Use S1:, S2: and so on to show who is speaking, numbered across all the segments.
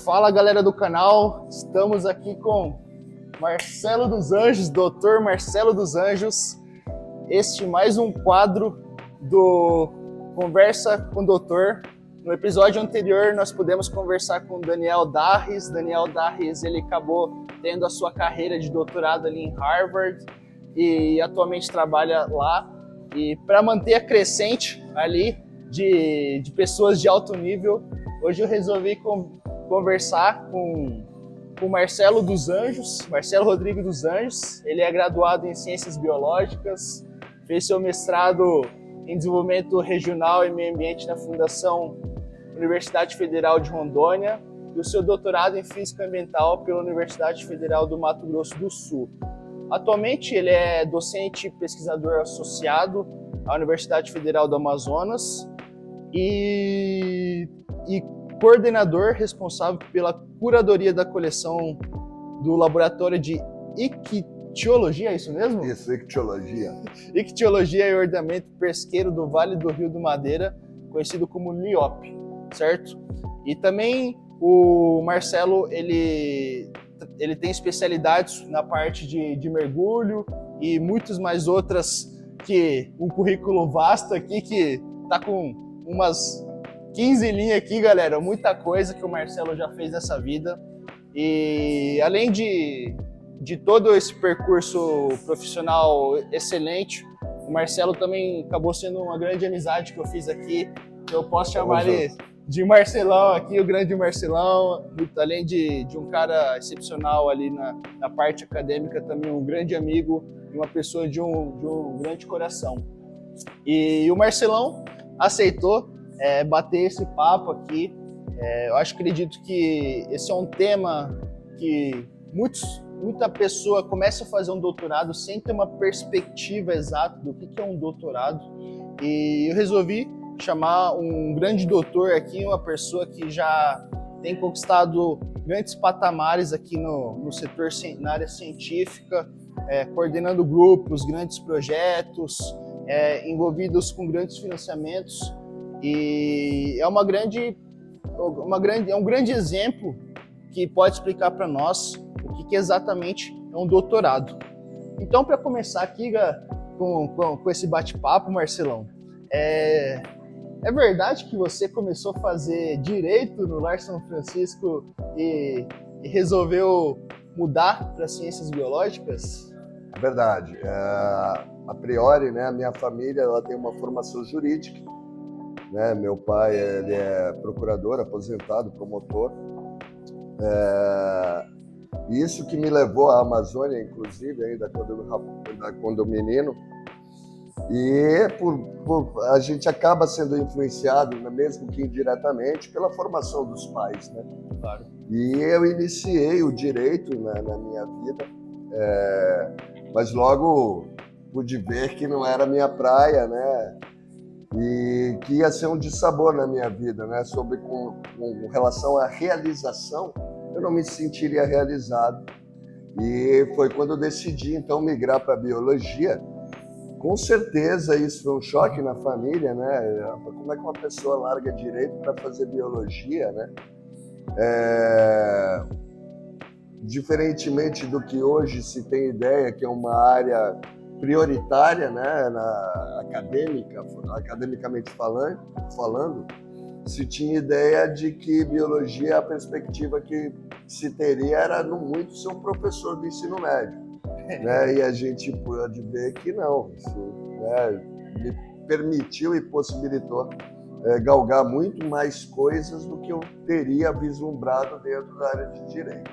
S1: Fala galera do canal, estamos aqui com Marcelo dos Anjos, Dr. Marcelo dos Anjos. Este mais um quadro do Conversa com o Doutor. No episódio anterior nós pudemos conversar com o Daniel Darris. Daniel Darris, ele acabou tendo a sua carreira de doutorado ali em Harvard e atualmente trabalha lá. E para manter a crescente ali de pessoas de alto nível, hoje eu resolvi conversar com o Marcelo dos Anjos, Marcelo Rodrigo dos Anjos. Ele é graduado em Ciências Biológicas, fez seu mestrado em Desenvolvimento Regional e Meio Ambiente na Fundação Universidade Federal de Rondônia e o seu doutorado em Física Ambiental pela Universidade Federal do Mato Grosso do Sul. Atualmente ele é docente e pesquisador associado à Universidade Federal do Amazonas e coordenador responsável pela curadoria da coleção do Laboratório de Ictiologia, é isso mesmo?
S2: Isso, ictiologia.
S1: Ictiologia e Ordenamento Pesqueiro do Vale do Rio do Madeira, conhecido como LIOP, certo? E também o Marcelo, ele tem especialidades na parte de mergulho e muitas mais outras, que um currículo vasto aqui, que tá com umas 15 linhas aqui, galera, muita coisa que o Marcelo já fez nessa vida. E além de todo esse percurso profissional excelente, o Marcelo também acabou sendo uma grande amizade que eu fiz aqui. Eu posso chamar ele de Marcelão aqui, o grande Marcelão, além de um cara excepcional ali na parte acadêmica, também um grande amigo e uma pessoa de um grande coração. E o Marcelão aceitou bater esse papo aqui. Eu acredito que esse é um tema que muita pessoa começa a fazer um doutorado sem ter uma perspectiva exata do que é um doutorado. E eu resolvi chamar um grande doutor aqui, uma pessoa que já tem conquistado grandes patamares aqui no setor, na área científica, coordenando grupos, grandes projetos, envolvidos com grandes financiamentos. E é um grande exemplo que pode explicar para nós o que exatamente é um doutorado. Então, para começar aqui com esse bate-papo, Marcelão, é verdade que você começou a fazer direito no Lar São Francisco e resolveu mudar para ciências biológicas?
S2: Verdade. A priori, né, a minha família ela tem uma formação jurídica. Né? Meu pai ele é procurador, aposentado, promotor. Isso que me levou à Amazônia, inclusive, ainda quando menino. E a gente acaba sendo influenciado, mesmo que indiretamente, pela formação dos pais. Né?
S1: Claro.
S2: E eu iniciei o direito na minha vida, mas logo pude ver que não era minha praia, né? E que ia ser um dissabor na minha vida, né? Com relação à realização, eu não me sentiria realizado. E foi quando eu decidi, então, migrar para a biologia. Com certeza isso foi um choque na família, né? Como é que uma pessoa larga direito para fazer biologia, né? Diferentemente do que hoje se tem ideia que é uma área prioritária, né, academicamente falando, se tinha ideia de que biologia, a perspectiva que se teria era, no muito, ser um professor do ensino médio. Né? E a gente pode ver que não. Isso, né, me permitiu e possibilitou galgar muito mais coisas do que eu teria vislumbrado dentro da área de direito.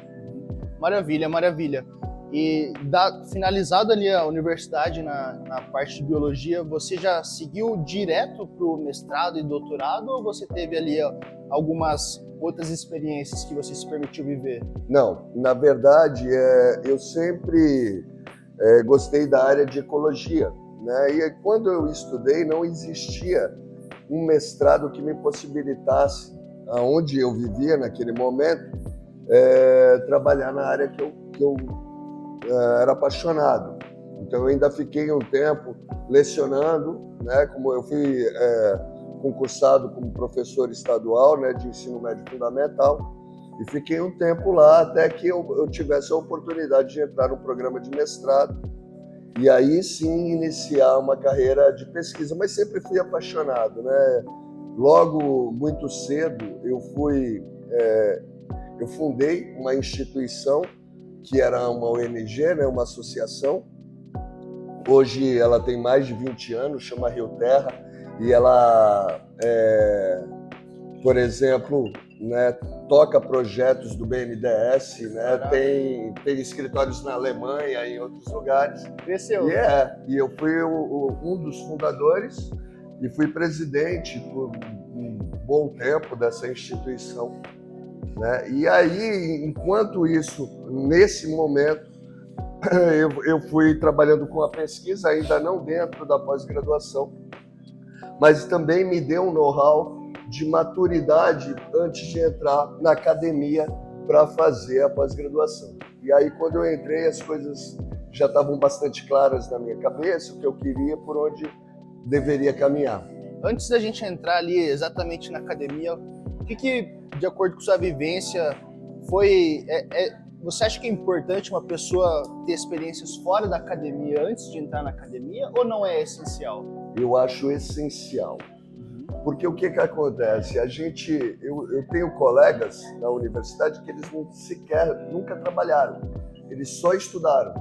S1: Maravilha, maravilha. E finalizado ali a universidade na parte de biologia, você já seguiu direto para o mestrado e doutorado ou você teve ali algumas outras experiências que você se permitiu viver?
S2: Não, na verdade, eu sempre gostei da área de ecologia. Né? E quando eu estudei, não existia um mestrado que me possibilitasse, aonde eu vivia naquele momento, trabalhar na área que eu era apaixonado. Então eu ainda fiquei um tempo lecionando, né? Como eu fui concursado como professor estadual, né, de ensino médio fundamental, e fiquei um tempo lá até que eu tivesse a oportunidade de entrar no programa de mestrado e aí sim iniciar uma carreira de pesquisa, mas sempre fui apaixonado, né? Logo, muito cedo, eu fundei uma instituição que era uma ONG, né, uma associação. Hoje ela tem mais de 20 anos, chama Rio Terra, e ela, por exemplo, né, toca projetos do BNDES, né, tem escritórios na Alemanha e em outros lugares.
S1: Cresceu.
S2: E eu fui um dos fundadores e fui presidente por um bom tempo dessa instituição, né? E aí, enquanto isso, nesse momento, eu fui trabalhando com a pesquisa, ainda não dentro da pós-graduação, mas também me deu um know-how de maturidade antes de entrar na academia para fazer a pós-graduação. E aí, quando eu entrei, as coisas já estavam bastante claras na minha cabeça, o que eu queria, por onde deveria caminhar.
S1: Antes da gente entrar ali exatamente na academia, o que de acordo com sua vivência, você acha que é importante uma pessoa ter experiências fora da academia antes de entrar na academia, ou não é essencial?
S2: Eu acho essencial. Porque o que acontece? Eu tenho colegas na universidade que eles nunca trabalharam, eles só estudaram.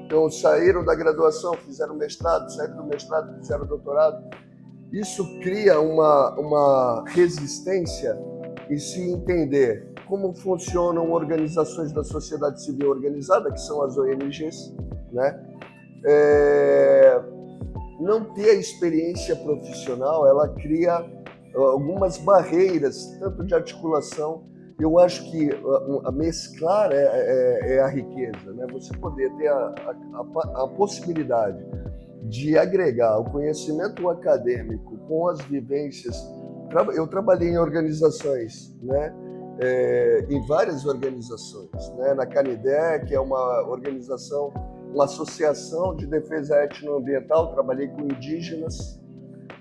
S2: Então saíram da graduação, fizeram mestrado, saíram do mestrado, fizeram doutorado. Isso cria uma resistência em se entender como funcionam organizações da sociedade civil organizada, que são as ONGs, né? Não ter a experiência profissional, ela cria algumas barreiras, tanto de articulação. Eu acho que a mesclar é a riqueza, né? Você poder ter a possibilidade de agregar o conhecimento acadêmico com as vivências. Eu trabalhei em organizações, né? Em várias organizações, né? Na Canidé, que é uma organização, uma associação de defesa etnoambiental, trabalhei com indígenas,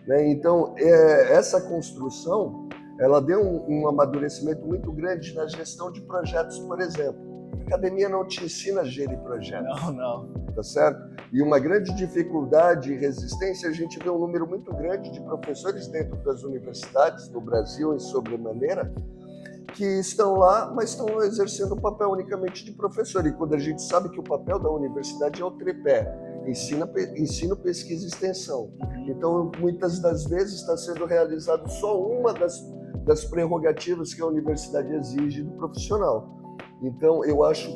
S2: né? Então, essa construção, ela deu um amadurecimento muito grande na gestão de projetos, por exemplo. A academia não te ensina a gerir projetos.
S1: Não.
S2: Tá certo? E uma grande dificuldade e resistência, a gente vê um número muito grande de professores dentro das universidades do Brasil, em sobremaneira, que estão lá, mas estão exercendo o papel unicamente de professor. E quando a gente sabe que o papel da universidade é o tripé, ensino, pesquisa e extensão. Então, muitas das vezes está sendo realizado só uma das prerrogativas que a universidade exige do profissional. Então, eu acho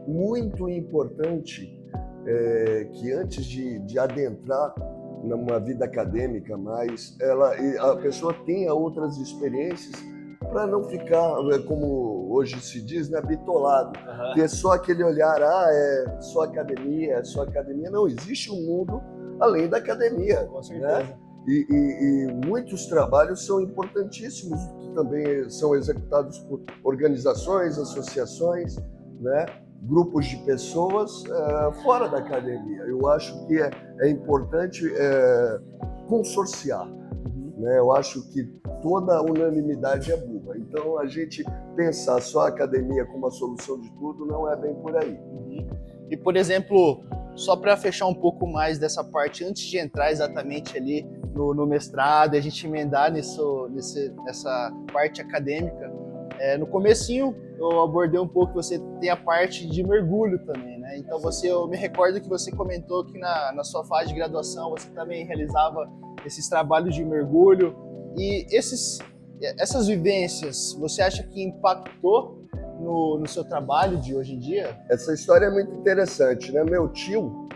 S2: muito importante que antes de adentrar numa vida acadêmica, a pessoa tenha outras experiências para não ficar, como hoje se diz, né, bitolado, ter só aquele olhar, é só academia. Não, existe um mundo além da academia.
S1: Com certeza.
S2: Né? E muitos trabalhos são importantíssimos, que também são executados por organizações, associações, né? Grupos de pessoas fora da academia. Eu acho que é importante consorciar. Né? Eu acho que toda unanimidade é burra. Então, a gente pensar só a academia como a solução de tudo não é bem por aí.
S1: E, por exemplo, só para fechar um pouco mais dessa parte, antes de entrar exatamente ali no mestrado, a gente emendar nessa parte acadêmica, no comecinho eu abordei um pouco que você tem a parte de mergulho também, né? Então eu me recordo que você comentou que na sua fase de graduação você também realizava esses trabalhos de mergulho. E essas vivências, você acha que impactou no seu trabalho de hoje em dia?
S2: Essa história é muito interessante, né? Meu tio,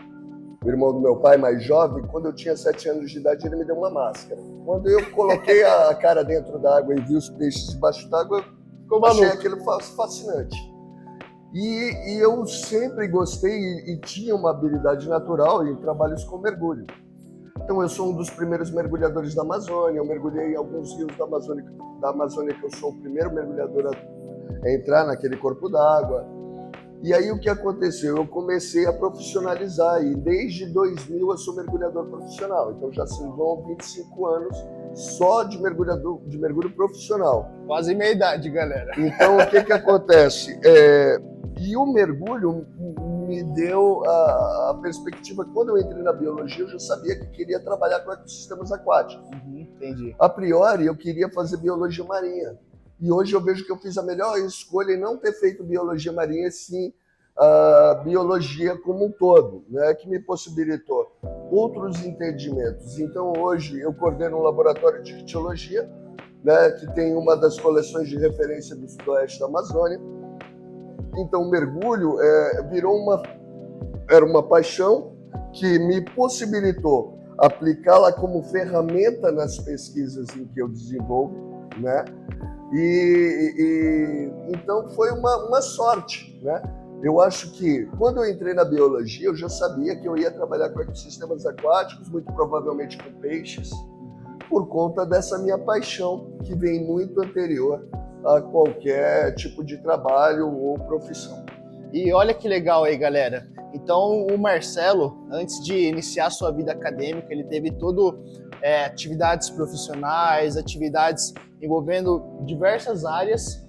S2: o irmão do meu pai mais jovem, quando eu tinha 7 anos de idade, ele me deu uma máscara. Quando eu coloquei a cara dentro d'água e vi os peixes debaixo d'água, eu achei aquilo fascinante. E eu sempre gostei e tinha uma habilidade natural em trabalhos com mergulho. Então, eu sou um dos primeiros mergulhadores da Amazônia, eu mergulhei em alguns rios da Amazônia, que eu sou o primeiro mergulhador a entrar naquele corpo d'água. E aí o que aconteceu? Eu comecei a profissionalizar e desde 2000 eu sou mergulhador profissional. Então já se vão 25 anos só de mergulho profissional.
S1: Quase meia idade, galera.
S2: Então o que acontece? E o mergulho me deu a perspectiva. Quando eu entrei na biologia, eu já sabia que queria trabalhar com ecossistemas aquáticos.
S1: Entendi.
S2: A priori, eu queria fazer biologia marinha. E hoje eu vejo que eu fiz a melhor escolha em não ter feito biologia marinha, sim a biologia como um todo, né, que me possibilitou outros entendimentos. Então, hoje, eu coordeno um laboratório de ictiologia, né, que tem uma das coleções de referência do sudoeste da Amazônia. Então, o mergulho era uma paixão que me possibilitou aplicá-la como ferramenta nas pesquisas em que eu desenvolvo, né? Então foi uma sorte, né? Eu acho que quando eu entrei na biologia, eu já sabia que eu ia trabalhar com ecossistemas aquáticos, muito provavelmente com peixes, por conta dessa minha paixão, que vem muito anterior a qualquer tipo de trabalho ou profissão.
S1: E olha que legal aí, galera. Então, o Marcelo, antes de iniciar sua vida acadêmica, ele teve atividades profissionais, atividades envolvendo diversas áreas,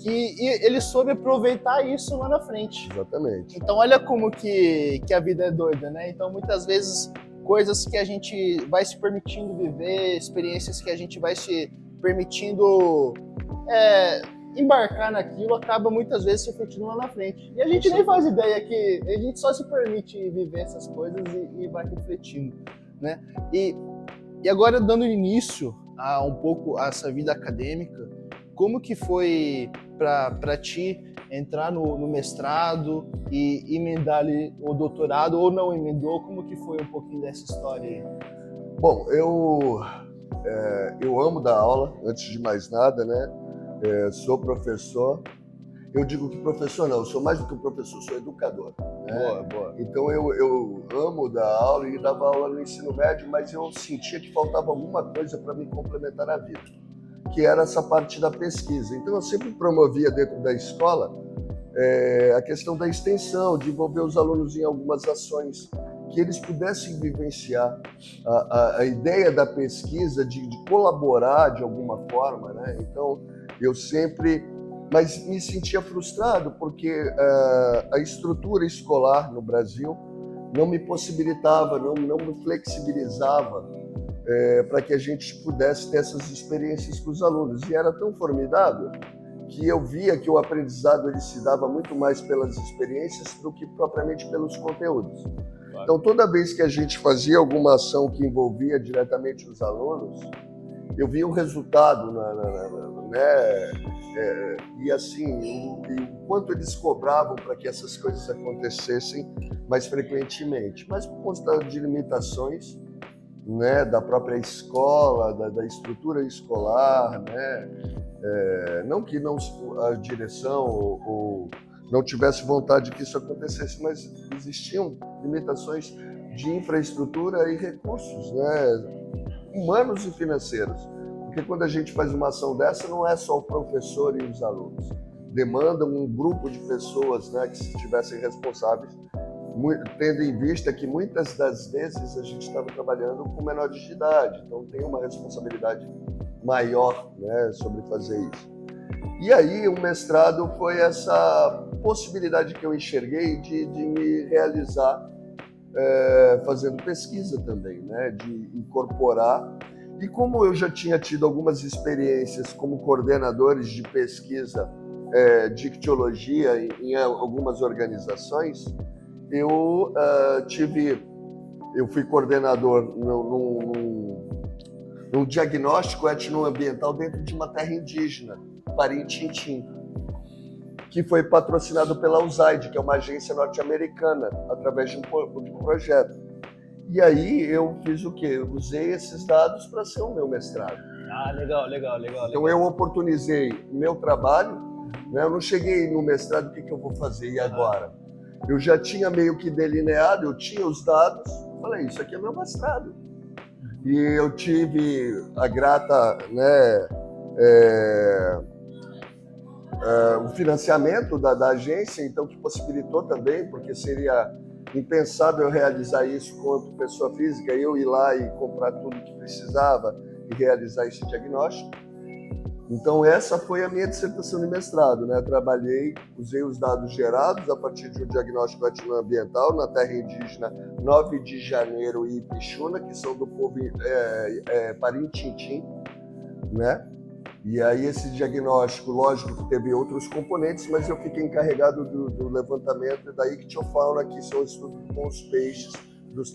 S1: e ele soube aproveitar isso lá na frente.
S2: Exatamente.
S1: Então, olha como que a vida é doida, né? Então, muitas vezes, coisas que a gente vai se permitindo viver, experiências que a gente vai se permitindo embarcar naquilo, acaba muitas vezes se refletindo lá na frente. E a gente nem faz ideia que a gente só se permite viver essas coisas e vai refletindo, né? E agora, dando início a um pouco a essa vida acadêmica, como que foi para ti entrar no mestrado e emendar ali o doutorado, ou não emendou? Como que foi um pouquinho dessa história aí?
S2: Bom, eu amo dar aula, antes de mais nada, né? Sou professor. Eu digo que professor não, eu sou mais do que um professor, sou educador. Né?
S1: Boa.
S2: Então eu amo dar aula e dava aula no ensino médio, mas eu sentia que faltava alguma coisa para me complementar na vida, que era essa parte da pesquisa. Então eu sempre promovia dentro da escola a questão da extensão, de envolver os alunos em algumas ações, que eles pudessem vivenciar a ideia da pesquisa, de colaborar de alguma forma, né? Então eu sempre... Mas me sentia frustrado porque a estrutura escolar no Brasil não me possibilitava, não me flexibilizava para que a gente pudesse ter essas experiências com os alunos. E era tão formidável que eu via que o aprendizado ele se dava muito mais pelas experiências do que propriamente pelos conteúdos. Claro. Então, toda vez que a gente fazia alguma ação que envolvia diretamente os alunos, eu via o resultado, e assim, o quanto eles cobravam para que essas coisas acontecessem mais frequentemente. Mas por conta de limitações, né, da própria escola, da estrutura escolar, né, não que a direção ou não tivesse vontade que isso acontecesse, mas existiam limitações de infraestrutura e recursos, né, humanos e financeiros. Porque quando a gente faz uma ação dessa, não é só o professor e os alunos. Demanda um grupo de pessoas, né, que estivessem responsáveis, tendo em vista que muitas das vezes a gente estava trabalhando com menores de idade, então tem uma responsabilidade maior, né, sobre fazer isso. E aí o mestrado foi essa possibilidade que eu enxerguei de me realizar fazendo pesquisa também, né, de incorporar. E como eu já tinha tido algumas experiências como coordenadores de pesquisa de ictiologia em algumas organizações, eu fui coordenador num diagnóstico etnoambiental dentro de uma terra indígena, Parim-Tintim, que foi patrocinado pela USAID, que é uma agência norte-americana, através de um projeto. E aí eu fiz o quê? Eu usei esses dados para ser o meu mestrado.
S1: Ah, legal.
S2: Então eu oportunizei meu trabalho, né? Eu não cheguei no mestrado, o que eu vou fazer e agora? Eu já tinha meio que delineado, eu tinha os dados, falei, isso aqui é meu mestrado. E eu tive a grata, né, o financiamento da agência, então que possibilitou também, porque seria impensável eu realizar isso como pessoa física, eu ir lá e comprar tudo que precisava e realizar esse diagnóstico. Então essa foi a minha dissertação de mestrado, né? Trabalhei, usei os dados gerados a partir de um diagnóstico etnoambiental na terra indígena 9 de Janeiro e Ipixuna, que são do povo Parim-Tintim, né? E aí esse diagnóstico, lógico que teve outros componentes, mas eu fiquei encarregado do levantamento da ictiofauna, que são estudos com os peixes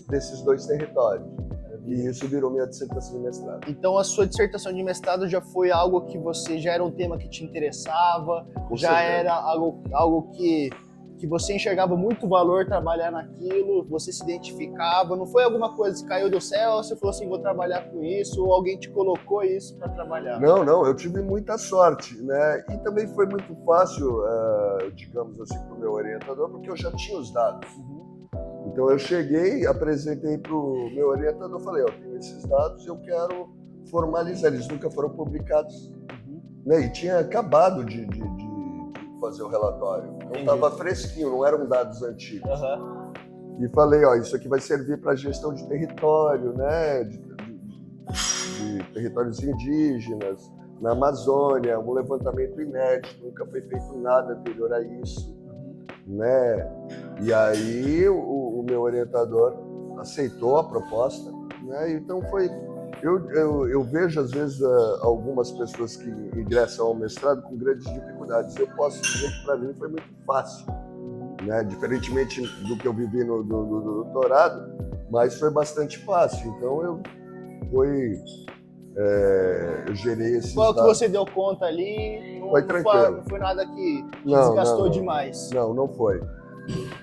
S2: desses dois territórios. E isso virou minha dissertação de mestrado.
S1: Então a sua dissertação de mestrado já foi algo que você, já era um tema que te interessava,
S2: Com
S1: já
S2: certeza.
S1: era algo que você enxergava muito valor trabalhar naquilo, você se identificava, não foi alguma coisa que caiu do céu, você falou assim, vou trabalhar com isso, ou alguém te colocou isso para trabalhar?
S2: Não, eu tive muita sorte, né? E também foi muito fácil, digamos assim, para o meu orientador, porque eu já tinha os dados. Então eu cheguei, apresentei para o meu orientador, falei, eu tenho esses dados, eu quero formalizar, eles nunca foram publicados, né? E tinha acabado de fazer o relatório, então estava fresquinho, não eram dados antigos. E falei, ó, isso aqui vai servir para gestão de território, né? De territórios indígenas, na Amazônia, um levantamento inédito, nunca foi feito nada anterior a isso, né? E aí o meu orientador aceitou a proposta, né? Então foi... Eu vejo, às vezes, algumas pessoas que ingressam ao mestrado com grandes dificuldades. Eu posso dizer que, para mim, foi muito fácil, né? Diferentemente do que eu vivi no doutorado, mas foi bastante fácil. Então, eu gerei esses
S1: Qual que
S2: dados.
S1: você deu conta ali?
S2: Foi tranquilo.
S1: Não foi nada que desgastou demais?
S2: Não foi.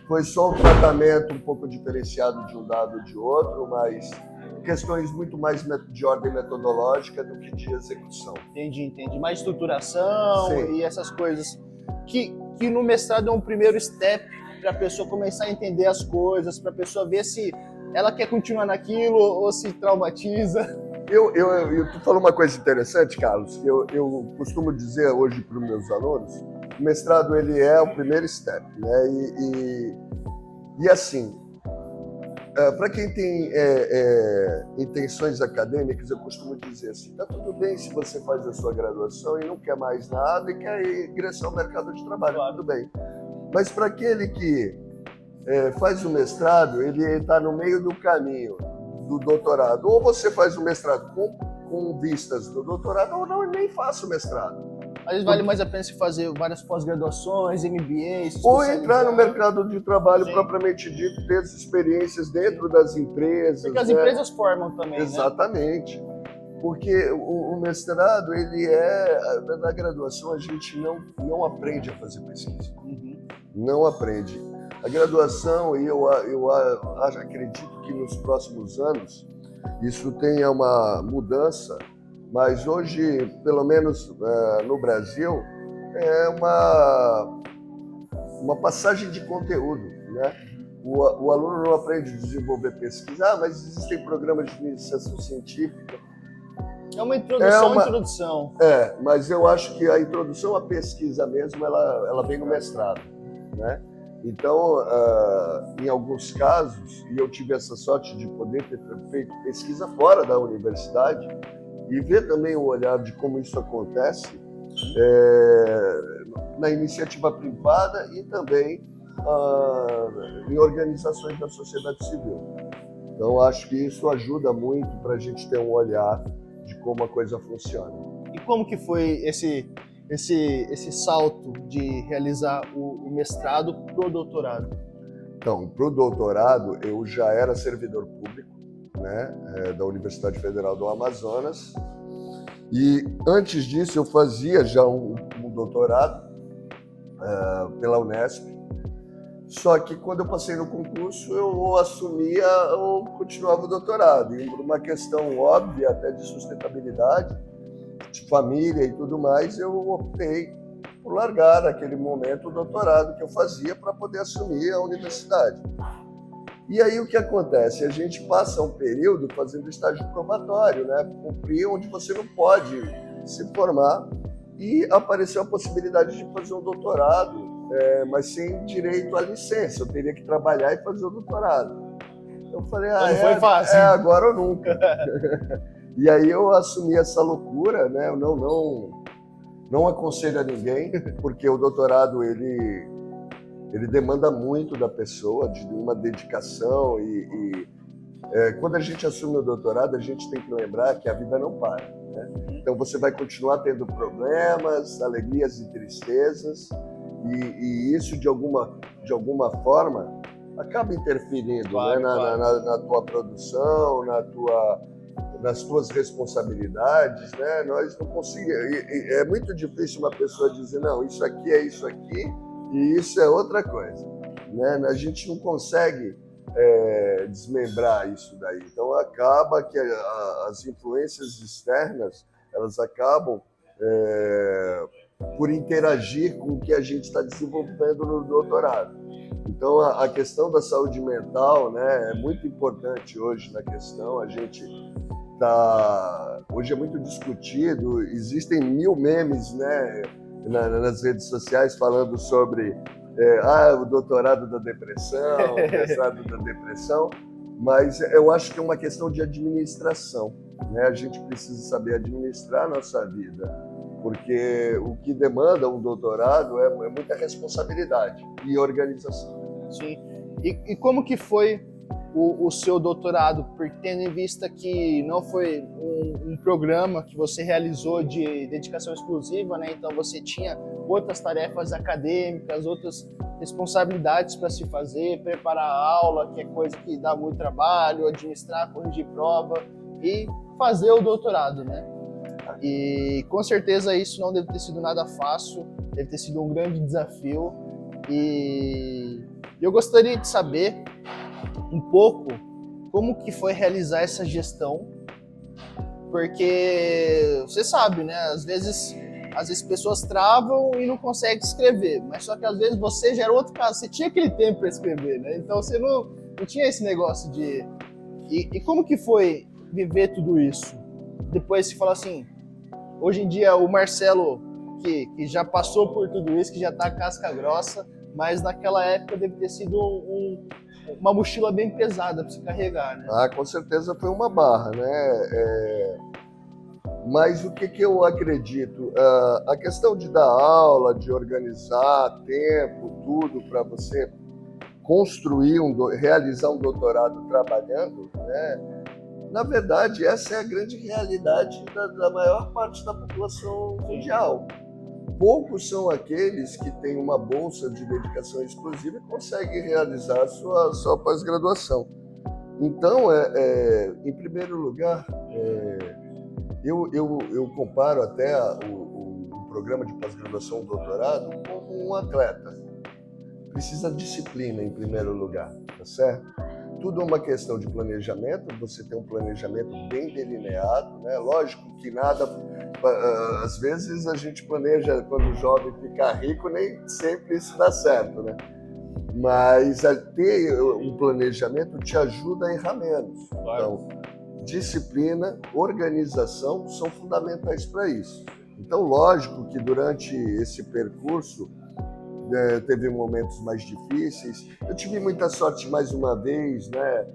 S2: Foi só um tratamento um pouco diferenciado de um dado ou de outro, mas questões muito mais de ordem metodológica do que de execução.
S1: Entendi. Mais estruturação. Sim. E essas coisas que no mestrado é um primeiro step para a pessoa começar a entender as coisas, para a pessoa ver se ela quer continuar naquilo ou se traumatiza.
S2: Tu falou uma coisa interessante, Carlos, que eu costumo dizer hoje para os meus alunos, o mestrado ele é o primeiro step, né? E assim, para quem tem intenções acadêmicas, eu costumo dizer assim, tá tudo bem se você faz a sua graduação e não quer mais nada e quer ingressar ao mercado de trabalho, claro. Tudo bem. Mas para aquele que faz o mestrado, ele está no meio do caminho do doutorado. Ou você faz o mestrado com vistas do doutorado, ou não, nem faça o mestrado.
S1: Às vezes vale mais a pena se fazer várias pós-graduações, MBAs...
S2: Ou entrar no mercado de trabalho, sim, propriamente dito, ter as experiências dentro das empresas.
S1: Porque as empresas formam também,
S2: exatamente.
S1: Né?
S2: Porque o mestrado, ele na graduação, a gente não aprende a fazer pesquisa. Não aprende. A graduação, e eu acredito que nos próximos anos isso tenha uma mudança, mas hoje, pelo menos no Brasil, é uma passagem de conteúdo, né? O aluno não aprende a desenvolver pesquisa, mas existem programas de iniciação científica.
S1: É uma introdução.
S2: Mas eu acho que a introdução à pesquisa mesmo, ela vem no mestrado, né? Então, em alguns casos, e eu tive essa sorte de poder ter feito pesquisa fora da universidade e ver também o olhar de como isso acontece na iniciativa privada e também em organizações da sociedade civil. Então, acho que isso ajuda muito para a gente ter um olhar de como a coisa funciona.
S1: E como que foi esse salto de realizar o mestrado para o doutorado?
S2: Então, para o doutorado, eu já era servidor público, né, da Universidade Federal do Amazonas, e antes disso eu fazia já um doutorado pela Unesp, só que quando eu passei no concurso eu ou assumia ou continuava o doutorado, e por uma questão óbvia até de sustentabilidade, de família e tudo mais, eu optei por largar naquele momento o doutorado que eu fazia para poder assumir a universidade. E aí o que acontece? A gente passa um período fazendo estágio probatório, né? Cumprir onde você não pode se formar E apareceu a possibilidade de fazer um doutorado, mas sem direito à licença. Eu teria que trabalhar e fazer o doutorado. Eu falei,
S1: Então não foi fácil.
S2: agora ou nunca. E aí eu assumi essa loucura, né? Eu não aconselho a ninguém, porque o doutorado ele demanda muito da pessoa, de uma dedicação quando a gente assume o doutorado, a gente tem que lembrar que a vida não para, né? Então você vai continuar tendo problemas, alegrias e tristezas, e isso de alguma forma acaba interferindo,
S1: claro,
S2: né? Na tua produção, nas tuas responsabilidades, né? Nós não conseguimos. É muito difícil uma pessoa dizer, não, isso aqui é isso aqui e isso é outra coisa, né? A gente não consegue desmembrar isso daí. Então acaba que as influências externas, elas acabam por interagir com o que a gente está desenvolvendo no doutorado. Então a questão da saúde mental, né, é muito importante hoje na questão. A gente hoje é muito discutido, existem 1000 memes, né, nas redes sociais falando sobre o doutorado da depressão, o mestrado da depressão, mas eu acho que é uma questão de administração, né? A gente precisa saber administrar a nossa vida, porque o que demanda um doutorado é muita responsabilidade e organização.
S1: Sim. E como que foi o seu doutorado, porque tendo em vista que não foi um programa que você realizou de dedicação exclusiva, né? Então você tinha outras tarefas acadêmicas, outras responsabilidades para se fazer, preparar a aula, que é coisa que dá muito trabalho, administrar, corrigir prova e fazer o doutorado, né? E com certeza isso não deve ter sido nada fácil, deve ter sido um grande desafio, e eu gostaria de saber um pouco como que foi realizar essa gestão, porque você sabe, né? Às vezes pessoas travam e não conseguem escrever, mas só que às vezes você já era outro caso, você tinha aquele tempo para escrever, né? Então você não tinha esse negócio de... E como que foi viver tudo isso? Depois você fala assim, hoje em dia o Marcelo, que já passou por tudo isso, que já tá casca grossa, mas naquela época deve ter sido uma mochila bem pesada para se carregar, né?
S2: Com certeza foi uma barra, né? Mas o que eu acredito? A questão de dar aula, de organizar tempo, tudo para você construir, realizar um doutorado trabalhando, né? Na verdade, essa é a grande realidade da maior parte da população mundial. Poucos são aqueles que têm uma bolsa de dedicação exclusiva e conseguem realizar sua pós-graduação. Então, em primeiro lugar, eu comparo até o programa de pós-graduação, o doutorado, como um atleta. Precisa de disciplina, em primeiro lugar, tá certo? Tudo é uma questão de planejamento, você tem um planejamento bem delineado, né? Lógico que nada... Às vezes a gente planeja, quando o jovem ficar rico, nem sempre isso dá certo, né? Mas ter um planejamento te ajuda a errar menos. Claro. Então, disciplina, organização são fundamentais para isso. Então, lógico que durante esse percurso teve momentos mais difíceis. Eu tive muita sorte mais uma vez, né?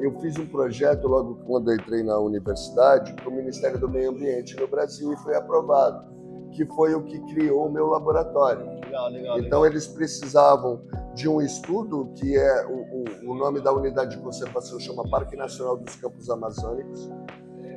S2: Eu fiz um projeto logo quando eu entrei na universidade para o Ministério do Meio Ambiente no Brasil e foi aprovado, que foi o que criou o meu laboratório.
S1: Legal.
S2: Então eles precisavam de um estudo que é o nome da unidade de conservação chama Parque Nacional dos Campos Amazônicos.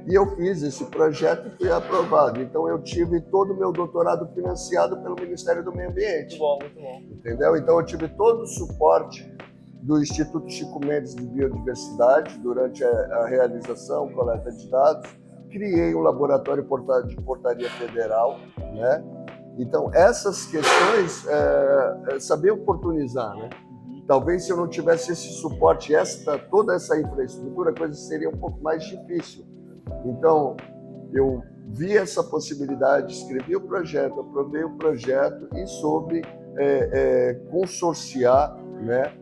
S2: E eu fiz esse projeto e fui aprovado. Então eu tive todo o meu doutorado financiado pelo Ministério do Meio Ambiente.
S1: Muito bom.
S2: Entendeu? Então eu tive todo o suporte do Instituto Chico Mendes de Biodiversidade durante a realização, coleta de dados. Criei um laboratório de portaria federal, né? Então essas questões, saber oportunizar, né? Talvez se eu não tivesse esse suporte, toda essa infraestrutura, a coisa seria um pouco mais difícil. Então, eu vi essa possibilidade, escrevi o projeto, aprovei o projeto e soube consorciar, né,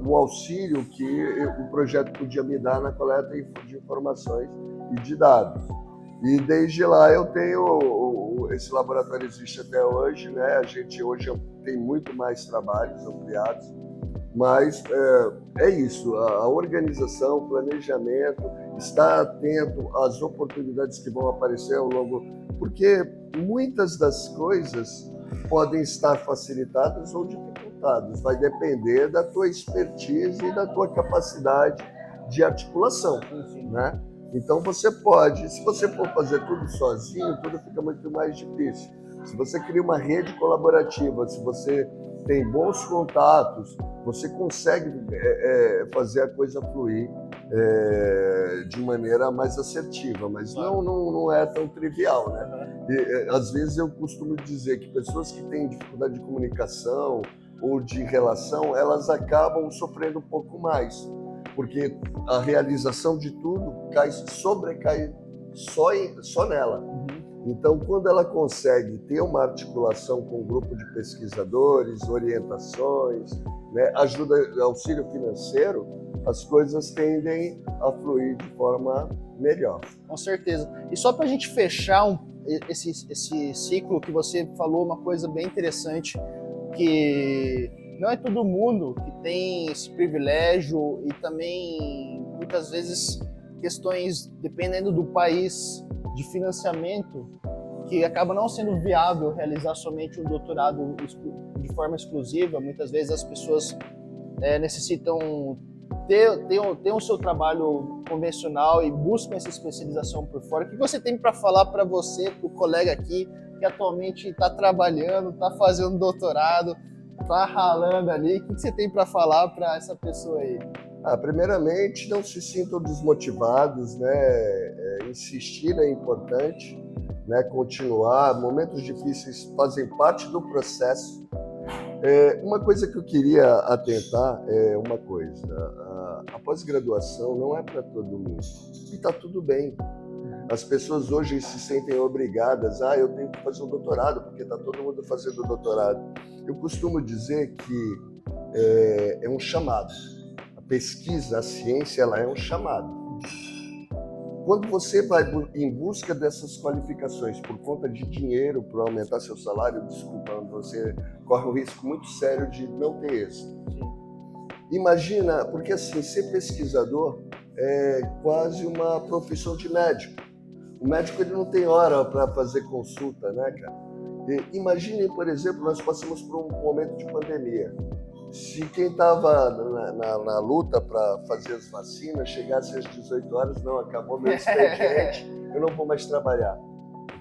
S2: o auxílio que o projeto podia me dar na coleta de informações e de dados. E desde lá eu esse laboratório existe até hoje, né? A gente hoje tem muito mais trabalhos ampliados, mas é isso, a organização, o planejamento, estar atento às oportunidades que vão aparecer ao longo, porque muitas das coisas podem estar facilitadas ou dificultadas, vai depender da tua expertise e da tua capacidade de articulação, né? Então você pode, se você for fazer tudo sozinho, tudo fica muito mais difícil. Se você cria uma rede colaborativa, se você tem bons contatos, você consegue fazer a coisa fluir de maneira mais assertiva, mas não é tão trivial, né? E, às vezes eu costumo dizer que pessoas que têm dificuldade de comunicação ou de relação, elas acabam sofrendo um pouco mais, porque a realização de tudo sobrecai só nela. Então, quando ela consegue ter uma articulação com um grupo de pesquisadores, orientações, né, ajuda, auxílio financeiro, as coisas tendem a fluir de forma melhor.
S1: Com certeza. E só para a gente fechar esse ciclo que você falou, uma coisa bem interessante, que não é todo mundo que tem esse privilégio e também, muitas vezes, questões, dependendo do país, de financiamento, que acaba não sendo viável realizar somente um doutorado de forma exclusiva. Muitas vezes as pessoas necessitam ter o seu trabalho convencional e buscam essa especialização por fora. O que você tem para falar para você, para o colega aqui, que atualmente está trabalhando, está fazendo doutorado, está ralando ali? O que você tem para falar para essa pessoa aí?
S2: Primeiramente, não se sintam desmotivados, né? Insistir é importante, né? Continuar. Momentos difíceis fazem parte do processo. Uma coisa que eu queria atentar é uma coisa: a pós-graduação não é para todo mundo, e está tudo bem. As pessoas hoje se sentem obrigadas, eu tenho que fazer um doutorado, porque está todo mundo fazendo doutorado. Eu costumo dizer que é um chamado. A pesquisa, a ciência, ela é um chamado. Quando você vai em busca dessas qualificações por conta de dinheiro, para aumentar seu salário, desculpa, você corre um risco muito sério de não ter êxito. Imagina, porque assim, ser pesquisador é quase uma profissão de médico. O médico ele não tem hora para fazer consulta, né, cara? Imagine, por exemplo, nós passamos por um momento de pandemia. Se quem estava na luta para fazer as vacinas chegasse às 18 horas, não, acabou meu expediente, eu não vou mais trabalhar,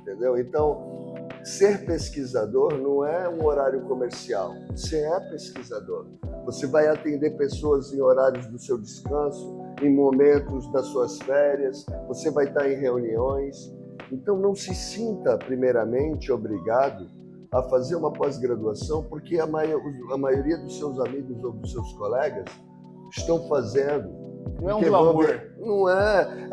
S2: entendeu? Então, ser pesquisador não é um horário comercial, você é pesquisador. Você vai atender pessoas em horários do seu descanso, em momentos das suas férias, você vai estar em reuniões. Então, não se sinta, primeiramente, obrigado a fazer uma pós-graduação, porque a maioria dos seus amigos ou dos seus colegas estão fazendo.
S1: Não é um glamour.
S2: Não é.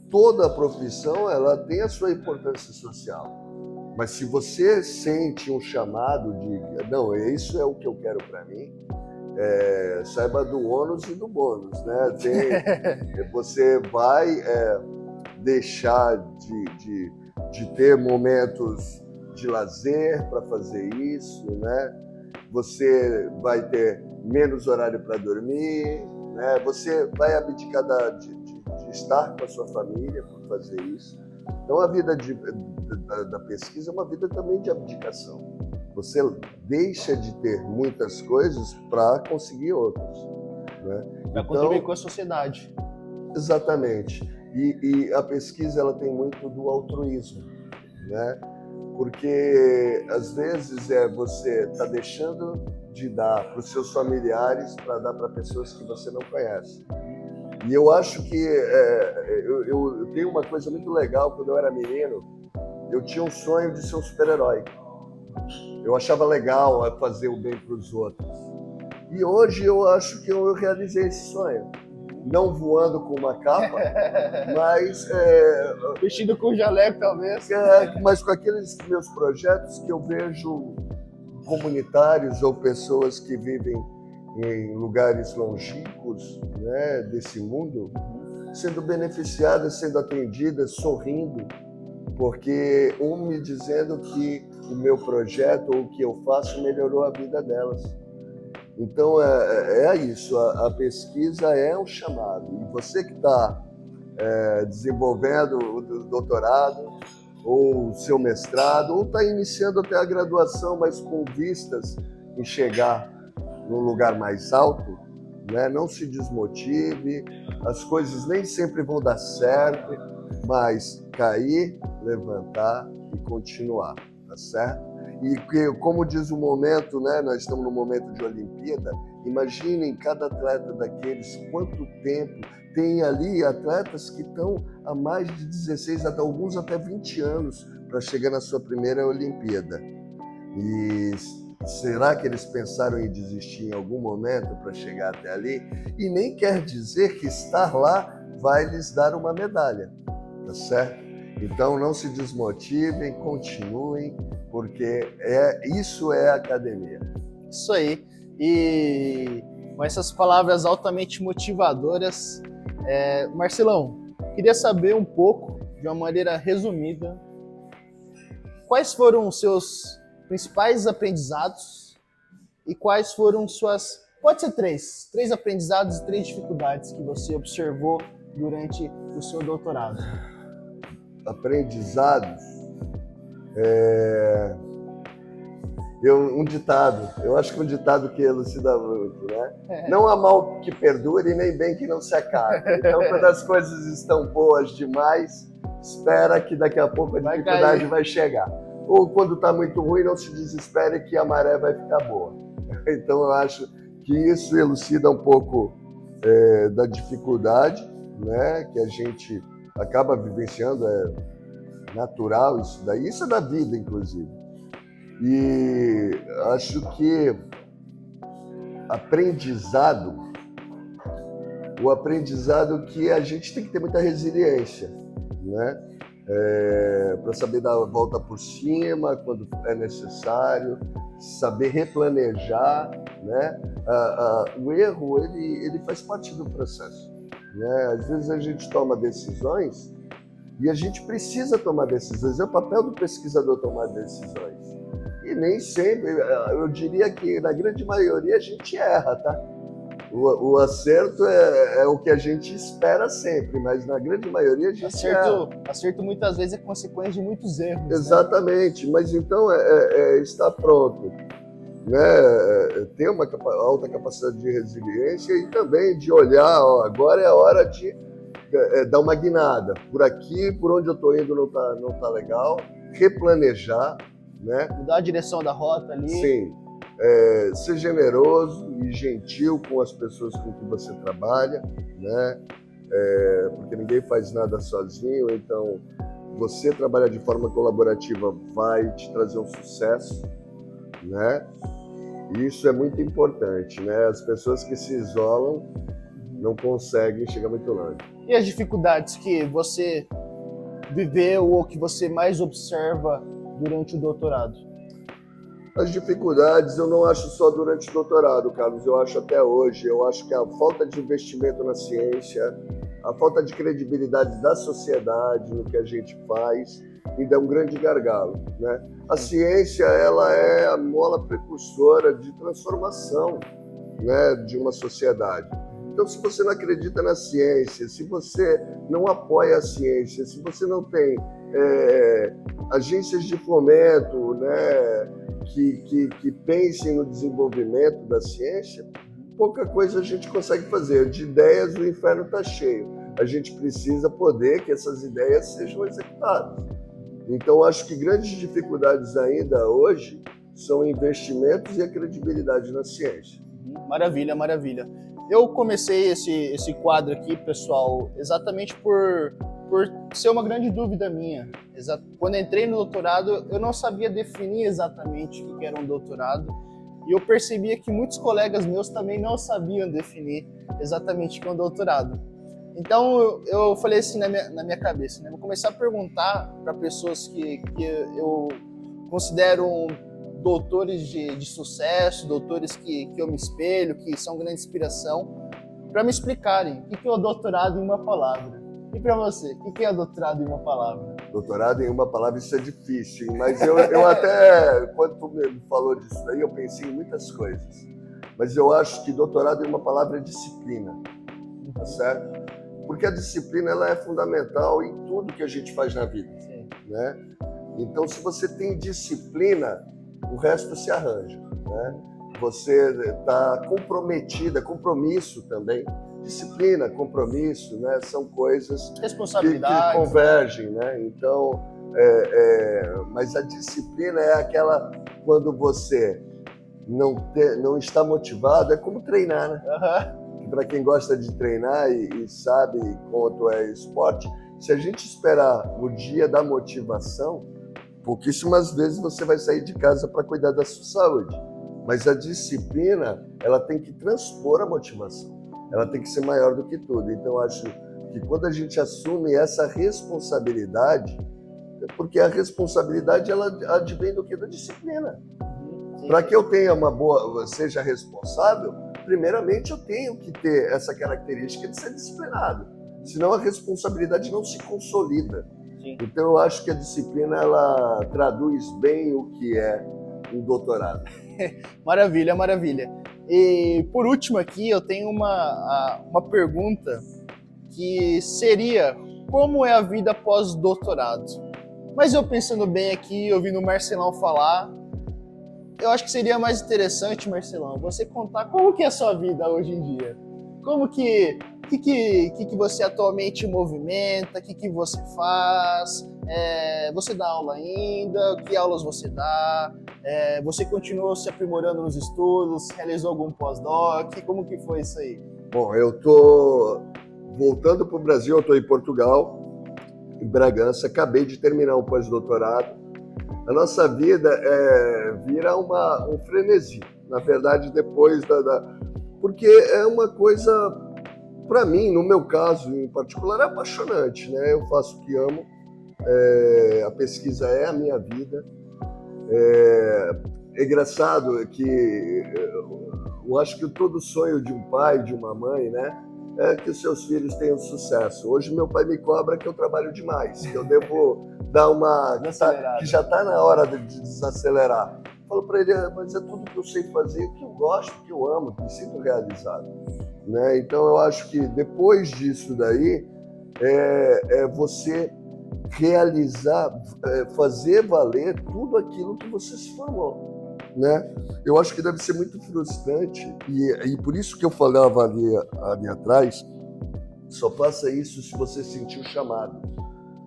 S2: Toda a profissão ela tem a sua importância social. Mas se você sente um chamado de, não, isso é o que eu quero para mim, saiba do ônus e do bônus, né? Você vai deixar de ter momentos de lazer para fazer isso, né? Você vai ter menos horário para dormir, né? Você vai abdicar de estar com a sua família por fazer isso. Então a vida da pesquisa é uma vida também de abdicação. Você deixa de ter muitas coisas para conseguir outras, né?
S1: Para contribuir com a sociedade.
S2: Exatamente. E a pesquisa ela tem muito do altruísmo, né? Porque às vezes você está deixando de dar para os seus familiares para dar para pessoas que você não conhece. E eu acho que eu tenho uma coisa muito legal. Quando eu era menino, eu tinha um sonho de ser um super-herói. Eu achava legal fazer o bem para os outros. E hoje eu acho que eu realizei esse sonho. Não voando com uma capa, mas...
S1: vestido com jaleco, talvez.
S2: Mas com aqueles meus projetos que eu vejo comunitários ou pessoas que vivem em lugares longínquos, né, desse mundo, sendo beneficiadas, sendo atendidas, sorrindo, porque me dizendo que o meu projeto ou o que eu faço melhorou a vida delas. Então é isso, a pesquisa é um chamado. E você que está desenvolvendo o doutorado, ou o seu mestrado, ou está iniciando até a graduação, mas com vistas em chegar num lugar mais alto, né? Não se desmotive, as coisas nem sempre vão dar certo, mas cair, levantar e continuar, tá certo? E como diz o momento, né? Nós estamos num momento de Olimpíada, imaginem cada atleta daqueles, quanto tempo. Tem ali atletas que estão há mais de 16, até alguns até 20 anos para chegar na sua primeira Olimpíada. E será que eles pensaram em desistir em algum momento para chegar até ali? E nem quer dizer que estar lá vai lhes dar uma medalha, tá certo? Então não se desmotivem, continuem, porque isso é academia.
S1: Isso aí. E com essas palavras altamente motivadoras, Marcelão, queria saber um pouco, de uma maneira resumida, quais foram os seus principais aprendizados e quais foram suas... Pode ser três aprendizados e 3 dificuldades que você observou durante o seu doutorado.
S2: Aprendizados? Um ditado, eu acho que um ditado que elucida muito, né? Não há mal que perdure, nem bem que não se acabe. Então, quando as coisas estão boas demais, espera que daqui a pouco a dificuldade vai chegar. Ou quando está muito ruim, não se desespere que a maré vai ficar boa. Então, eu acho que isso elucida um pouco da dificuldade, né? Que a gente acaba vivenciando, é natural isso daí, isso é da vida, inclusive. E acho que o aprendizado que a gente tem que ter muita resiliência, né? Para saber dar a volta por cima quando é necessário, saber replanejar, né? O erro, ele faz parte do processo, né? Às vezes a gente toma decisões e a gente precisa tomar decisões, é o papel do pesquisador tomar decisões. E nem sempre, eu diria que na grande maioria a gente erra, tá? O acerto é o que a gente espera sempre, mas na grande maioria a gente erra.
S1: Acerto muitas vezes é consequência de muitos erros.
S2: Exatamente, né? Mas então estar pronto, né? Ter uma alta capacidade de resiliência e também de olhar, ó, agora é a hora de dar uma guinada. Por aqui, por onde eu estou indo não tá legal, replanejar, né?
S1: Mudar a direção da rota ali.
S2: Sim. Ser generoso e gentil com as pessoas com que você trabalha, né? Porque ninguém faz nada sozinho, então você trabalhar de forma colaborativa vai te trazer um sucesso, né? E isso é muito importante, né? As pessoas que se isolam não conseguem chegar muito longe.
S1: E as dificuldades que você viveu ou que você mais observa durante o doutorado?
S2: As dificuldades eu não acho só durante o doutorado, Carlos, eu acho até hoje. Eu acho que a falta de investimento na ciência, a falta de credibilidade da sociedade no que a gente faz, ainda é um grande gargalo, né? A ciência, ela é a mola precursora de transformação, né, de uma sociedade. Então, se você não acredita na ciência, se você não apoia a ciência, se você não tem agências de fomento, né, que pensem no desenvolvimento da ciência, pouca coisa a gente consegue fazer. De ideias, o inferno está cheio. A gente precisa poder que essas ideias sejam executadas. Então, acho que grandes dificuldades ainda hoje são investimentos e a credibilidade na ciência.
S1: Maravilha, maravilha. Eu comecei esse quadro aqui, pessoal, exatamente por ser uma grande dúvida minha. Quando entrei no doutorado, eu não sabia definir exatamente o que era um doutorado, e eu percebia que muitos colegas meus também não sabiam definir exatamente o que é um doutorado. Então eu falei assim na minha cabeça, né? Vou começar a perguntar para pessoas que eu considero doutores de sucesso, doutores que eu me espelho, que são grande inspiração, para me explicarem o que é o doutorado em uma palavra. E para você, o que é o doutorado em uma palavra?
S2: Doutorado em uma palavra, isso é difícil, hein? Mas eu até, quando tu me falou disso daí, eu pensei em muitas coisas. Mas eu acho que doutorado em uma palavra é disciplina, tá certo? Porque a disciplina ela é fundamental em tudo que a gente faz na vida, né? Então, se você tem disciplina, o resto se arranja, né? Você está comprometida, compromisso também. Disciplina, compromisso, né? São coisas que convergem, né? Então, mas a disciplina é aquela quando você não está motivado, é como treinar, né? Uhum. Para quem gosta de treinar e sabe quanto é esporte, se a gente esperar o dia da motivação, pouquíssimas vezes você vai sair de casa para cuidar da sua saúde. Mas a disciplina, ela tem que transpor a motivação. Ela tem que ser maior do que tudo. Então, acho que quando a gente assume essa responsabilidade, porque a responsabilidade, ela advém do que? Da disciplina. Para que eu tenha seja responsável, primeiramente eu tenho que ter essa característica de ser disciplinado. Senão a responsabilidade não se consolida. Sim. Então, eu acho que a disciplina, ela traduz bem o que é um doutorado.
S1: Maravilha, maravilha. E por último aqui, eu tenho uma pergunta que seria: como é a vida pós-doutorado? Mas eu pensando bem aqui, ouvindo o Marcelão falar, eu acho que seria mais interessante, Marcelão, você contar como que é a sua vida hoje em dia. Como que você atualmente movimenta, o que você faz, você dá aula ainda, que aulas você dá, você continuou se aprimorando nos estudos, realizou algum pós-doc, como que foi isso aí?
S2: Bom, eu tô voltando para o Brasil, eu tô em Portugal, em Bragança, acabei de terminar um pós-doutorado. A nossa vida vira um frenesi, na verdade, depois porque é uma coisa, para mim, no meu caso em particular, é apaixonante, né? Eu faço o que amo, a pesquisa é a minha vida. É engraçado que eu acho que todo sonho de um pai, de uma mãe, né, é que os seus filhos tenham sucesso. Hoje meu pai me cobra que eu trabalho demais, que eu devo dar que já está na hora de desacelerar. Eu falo para ele, mas é tudo que eu sei fazer, o que eu gosto, o que eu amo, que me sinto realizado. Né? Então eu acho que depois disso daí, você realizar, fazer valer tudo aquilo que você se formou. Né? Eu acho que deve ser muito frustrante, e por isso que eu falava ali atrás, só faça isso se você sentir o chamado.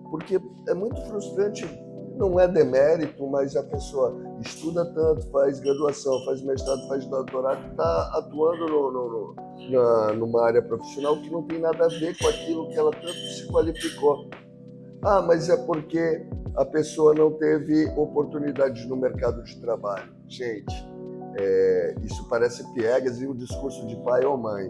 S2: Porque é muito frustrante, não é demérito, mas a pessoa estuda tanto, faz graduação, faz mestrado, faz doutorado, está atuando numa área profissional que não tem nada a ver com aquilo que ela tanto se qualificou. Ah, mas é porque a pessoa não teve oportunidades no mercado de trabalho. Gente, isso parece piegas e um discurso de pai ou mãe.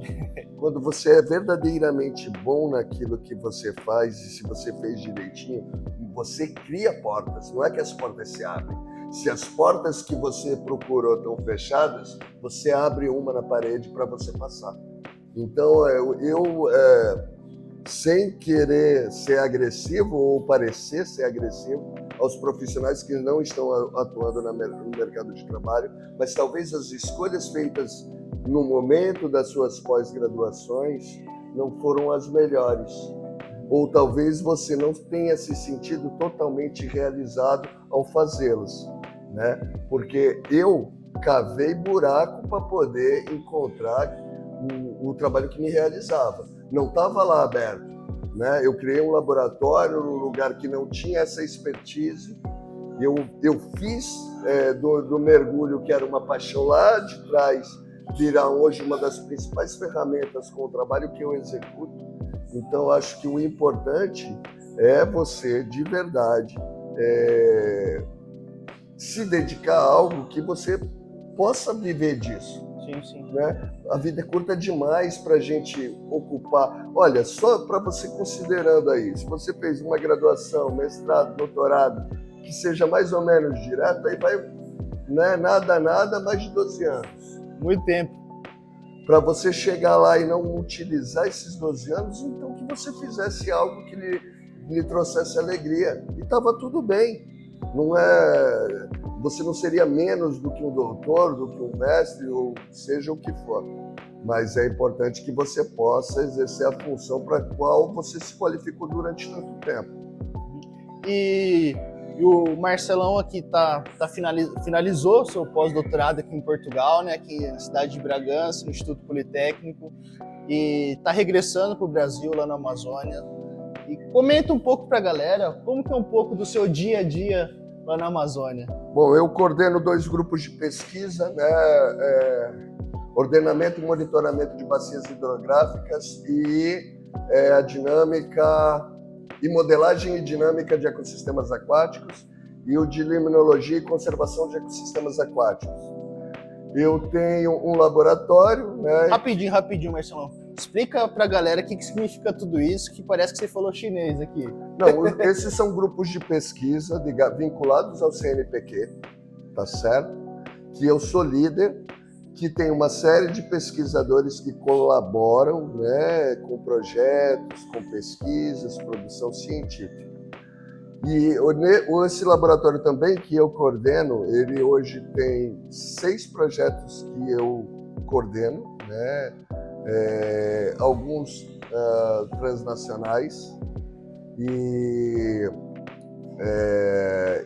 S2: Quando você é verdadeiramente bom naquilo que você faz e se você fez direitinho, você cria portas, não é que as portas se abrem. Se as portas que você procurou estão fechadas, você abre uma na parede para você passar. Então, eu sem querer ser agressivo ou parecer ser agressivo aos profissionais que não estão atuando no mercado de trabalho, mas talvez as escolhas feitas no momento das suas pós-graduações não foram as melhores. Ou talvez você não tenha se sentido totalmente realizado ao fazê-las, né? Porque eu cavei buraco para poder encontrar o trabalho que me realizava. Não estava lá aberto, né? Eu criei um laboratório num lugar que não tinha essa expertise. Eu fiz do mergulho, que era uma paixão lá de trás, virar hoje uma das principais ferramentas com o trabalho que eu executo. Então, acho que o importante é você, de verdade, se dedicar a algo que você possa viver disso.
S1: Sim, sim.
S2: Né? A vida é curta demais para a gente ocupar. Olha, só para você considerando aí, se você fez uma graduação, mestrado, doutorado, que seja mais ou menos direto, aí vai, né, nada, mais de 12 anos.
S1: Muito tempo.
S2: Para você chegar lá e não utilizar esses 12 anos, então que você fizesse algo que lhe lhe trouxesse alegria. E estava tudo bem. Você não seria menos do que um doutor, do que um mestre, ou seja o que for. Mas é importante que você possa exercer a função para a qual você se qualificou durante tanto tempo.
S1: E o Marcelão aqui finalizou seu pós-doutorado aqui em Portugal, né, aqui na cidade de Bragança, no Instituto Politécnico, e está regressando para o Brasil, lá na Amazônia. E comenta um pouco para a galera como que é um pouco do seu dia a dia lá na Amazônia.
S2: Bom, eu coordeno 2 grupos de pesquisa, né, ordenamento e monitoramento de bacias hidrográficas e a dinâmica e modelagem e dinâmica de ecossistemas aquáticos e o de limnologia e conservação de ecossistemas aquáticos. Eu tenho um laboratório, né?
S1: Rapidinho, Marcelão. Explica pra galera o que significa tudo isso, que parece que você falou chinês aqui.
S2: Não, esses são grupos de pesquisa vinculados ao CNPq, tá certo? Que eu sou líder, que tem uma série de pesquisadores que colaboram, né, com projetos, com pesquisas, produção científica. E esse laboratório também que eu coordeno, ele hoje tem 6 projetos que eu coordeno, né, alguns transnacionais e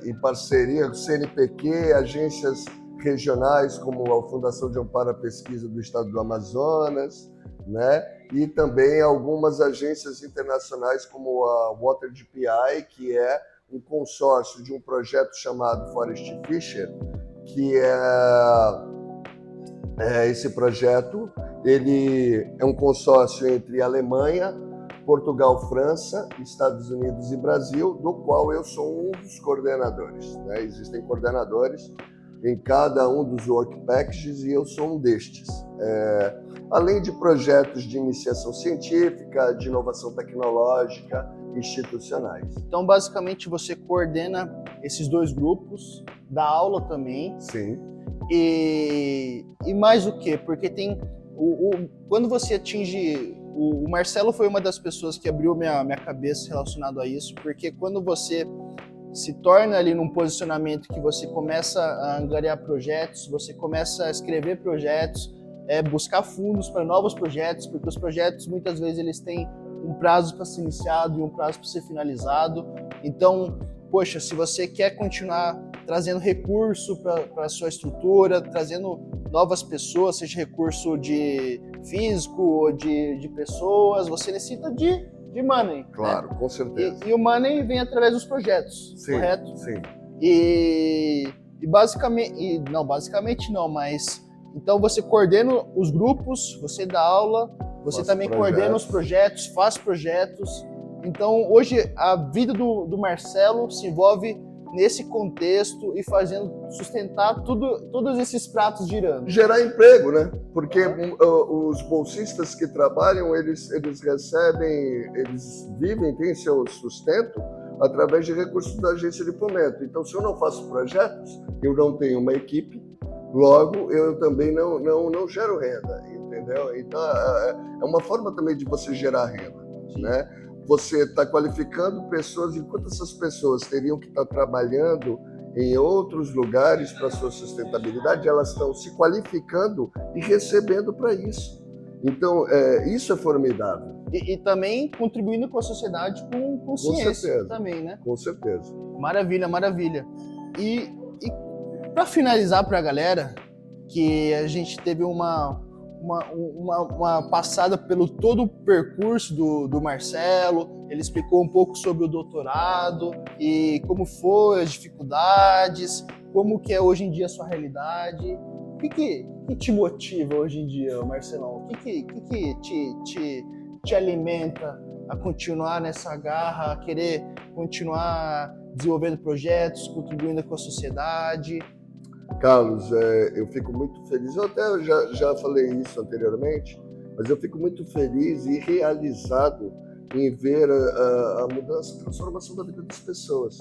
S2: em parceria com o CNPq, agências regionais como a Fundação de Amparo à Pesquisa do Estado do Amazonas, né? E também algumas agências internacionais como a WaterGPI, que é um consórcio de um projeto chamado Forest Fisher, que esse projeto, ele é um consórcio entre Alemanha, Portugal, França, Estados Unidos e Brasil, do qual eu sou um dos coordenadores, né? Existem coordenadores em cada um dos work packages e eu sou um destes. Além de projetos de iniciação científica, de inovação tecnológica, institucionais.
S1: Então, basicamente, você coordena esses 2 grupos, dá aula também.
S2: Sim.
S1: E mais o quê? Porque tem... quando você atinge... O Marcelo foi uma das pessoas que abriu minha cabeça relacionado a isso, porque quando você se torna ali num posicionamento que você começa a angariar projetos, você começa a escrever projetos, buscar fundos para novos projetos, porque os projetos muitas vezes eles têm um prazo para ser iniciado e um prazo para ser finalizado. Então, poxa, se você quer continuar trazendo recurso para a sua estrutura, trazendo novas pessoas, seja recurso de físico ou de pessoas, você necessita de money.
S2: Claro,
S1: né?
S2: Com certeza.
S1: E o money vem através dos projetos,
S2: sim,
S1: correto?
S2: Sim.
S1: E basicamente não, mas então você coordena os grupos, você dá aula, você também coordena os projetos, faz projetos. Então hoje a vida do Marcelo se envolve nesse contexto e fazendo sustentar todos esses pratos girando.
S2: Gerar emprego, né? Porque os bolsistas que trabalham, eles recebem, eles vivem, têm seu sustento através de recursos da agência de fomento. Então, se eu não faço projetos, eu não tenho uma equipe, logo eu também não gero renda, entendeu? Então, é uma forma também de você gerar renda, né? Você está qualificando pessoas, enquanto essas pessoas teriam que estar trabalhando em outros lugares para sua sustentabilidade, elas estão se qualificando e recebendo para isso. Então, isso é formidável.
S1: E também contribuindo com a sociedade com ciência
S2: certeza.
S1: Também, né?
S2: Com certeza.
S1: Maravilha, maravilha. E para finalizar para a galera, que a gente teve uma passada pelo todo o percurso do Marcelo, ele explicou um pouco sobre o doutorado e como foi as dificuldades, como que é hoje em dia a sua realidade. O que te motiva hoje em dia, Marcelão? O que te alimenta a continuar nessa garra, a querer continuar desenvolvendo projetos, contribuindo com a sociedade?
S2: Carlos, eu fico muito feliz, eu até já falei isso anteriormente, mas eu fico muito feliz e realizado em ver a mudança, a transformação da vida das pessoas.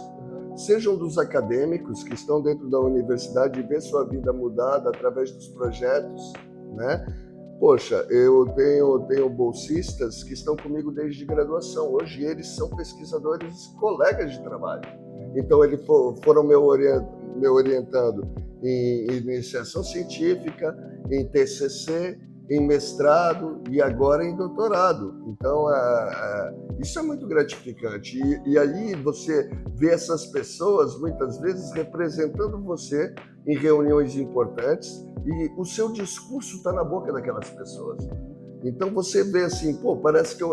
S2: Sejam dos acadêmicos que estão dentro da universidade e ver sua vida mudada através dos projetos, né? Poxa, eu tenho bolsistas que estão comigo desde graduação. Hoje eles são pesquisadores, colegas de trabalho. Então eles foram me orientando em iniciação científica, em TCC, em mestrado e agora em doutorado. Então isso é muito gratificante. E aí você vê essas pessoas muitas vezes representando você em reuniões importantes e o seu discurso está na boca daquelas pessoas. Então você vê assim, pô, parece que eu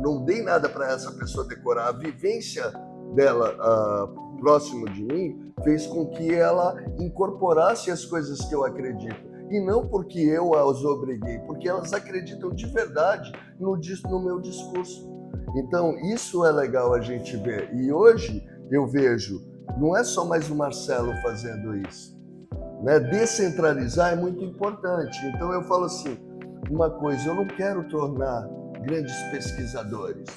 S2: não dei nada para essa pessoa decorar. A vivência dela próximo de mim fez com que ela incorporasse as coisas que eu acredito. E não porque eu as obriguei, porque elas acreditam de verdade no meu discurso. Então isso é legal a gente ver. E hoje eu vejo, não é só mais o Marcelo fazendo isso. Né? Descentralizar é muito importante. Então eu falo assim, uma coisa, eu não quero tornar grandes pesquisadores,